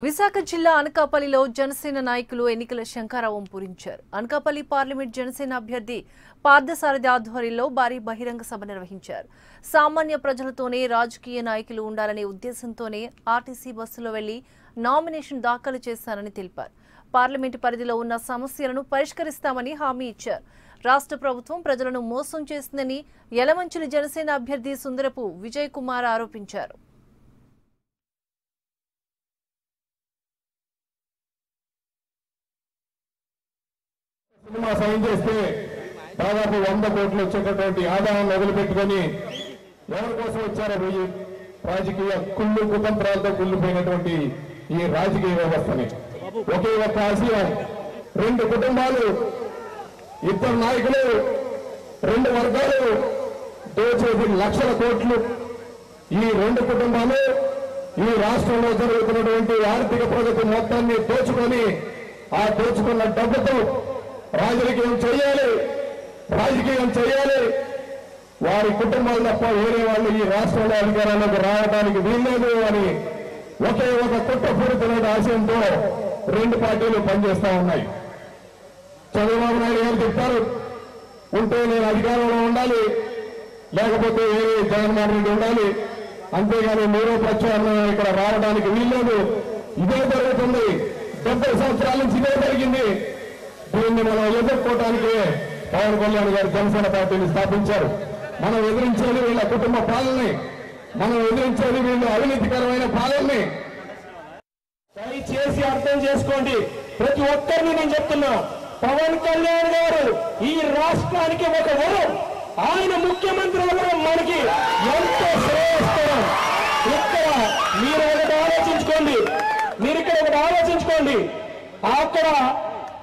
విశాఖ జిల్లా అనకాపల్లిలో జనసేన నాయకులు ఎన్నికల శంఖారావం పూరించారు. అనకాపల్లి పార్లమెంట్ జనసేన అభ్యర్థి పార్థసారథి ఆధ్వర్యంలో భారీ బహిరంగ సభ నిర్వహించారు. సామాన్య ప్రజలతోనే రాజకీయ నాయకులు ఉండాలనే ఉద్దేశంతోనే ఆర్టీసీ బస్సులో వెళ్లి నామినేషన్ దాఖలు చేశారని తెలిపారు. పార్లమెంటు పరిధిలో ఉన్న సమస్యలను పరిష్కరిస్తామని హామీ ఇచ్చారు. రాష్ట్ర ప్రభుత్వం ప్రజలను మోసం చేస్తుందని యలమంచిలి జనసేన అభ్యర్థి సుందరపు విజయ్ కుమార్ ఆరోపించారు. సినిమా సైన్ చేస్తే దాదాపు 100 కోట్లు వచ్చేటటువంటి ఆదాయాన్ని వదిలిపెట్టుకొని ఎవరి కోసం వచ్చారో ఈ రాజకీయ కుళ్ళు కుతంత్రాలతో కుళ్ళిపోయినటువంటి ఈ రాజకీయ వ్యవస్థని ఒకే ఒక్క ఆశయం, 2 కుటుంబాలు, 2 నాయకులు, 2 వర్గాలు దోచేది లక్షల కోట్లు. ఈ 2 కుటుంబాలు ఈ రాష్ట్రంలో జరుగుతున్నటువంటి ఆర్థిక ప్రగతి మొత్తాన్ని దోచుకొని ఆ దోచుకున్న డబ్బుతో రాజకీయం చేయాలి. వారి కుటుంబాలు తప్ప వేరే వాళ్ళు ఈ రాష్ట్రంలో అధికారంలోకి రావడానికి వీల్లేదు అని ఒకే ఒక కుట్రపూరితమైన ఆశయంతో 2 పార్టీలు పనిచేస్తా ఉన్నాయి. చంద్రబాబు నాయుడు గారు చెప్తారు, ఉంటే నేను అధికారంలో ఉండాలి, లేకపోతే వేరే జగన్మోహన్ రెడ్డి ఉండాలి, అంతేగాని మీరో ప్రత్యామ్నాయం ఇక్కడ రావడానికి వీల్లేదు. ఇదే జరుగుతుంది, 70 సంవత్సరాల నుంచి ఇదే జరిగింది. దీన్ని మనం ఎదుర్కోవడానికి పవన్ కళ్యాణ్ గారు జనసేన పార్టీని స్థాపించారు. మనం ఎదిరించేది వీళ్ళ కుటుంబ పాలనని, మనం ఎదిరించేది వీళ్ళ అవినీతికరమైన పాలనని. దయచేసి అర్థం చేసుకోండి. ప్రతి ఒక్కరిని నేను చెప్తున్నా, పవన్ కళ్యాణ్ గారు ఈ రాష్ట్రానికి ఒక వరం. ఆయన ముఖ్యమంత్రి అవ్వడం మనకి ఎంతో శ్రేయస్కరం. ఇక్కడ మీరు ఒకటి ఆలోచించుకోండి, అక్కడ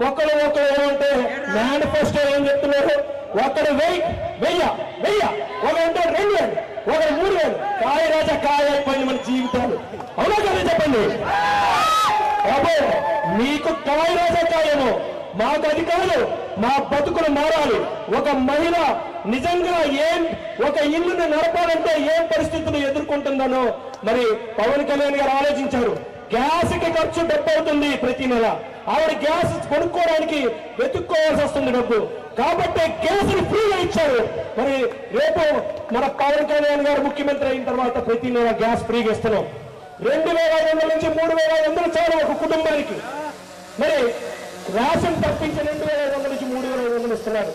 ఒకరు ఏమంటే మేనిఫెస్టో ఏం చెప్తున్నారు, ఒకరు 1000, ఒకరంటే 2000, ఒకరు 3000. కాయ రాజా కాయ అయిపోయింది మన జీవితాలు. అవునా కదా చెప్పండి. అబ్బో, మీకు కాయ రాజా కాయము, మాకు అది కాదు. మా బతుకులు మారాలి. ఒక మహిళ నిజంగా ఒక ఇల్లుని నడపాలంటే ఏం పరిస్థితులు ఎదుర్కొంటుందనో మరి పవన్ కళ్యాణ్ గారు ఆలోచించారు. గ్యాస్ కి ఖర్చు 70 అవుతుంది ప్రతి నెల. ఆవిడ గ్యాస్ కొనుక్కోవడానికి వెతుక్కోవాల్సి వస్తుంది డబ్బు. కాబట్టి గ్యాస్ ని ఫ్రీగా ఇచ్చారు. మరి రేపు మన పవన్ కళ్యాణ్ గారు ముఖ్యమంత్రి అయిన తర్వాత ప్రతి నెల గ్యాస్ ఫ్రీగా ఇస్తున్నాం. 2500 నుంచి 3500 చాలు ఒక కుటుంబానికి. మరి రేషన్ తప్పించి 2500 నుంచి 3500 ఇస్తున్నారు.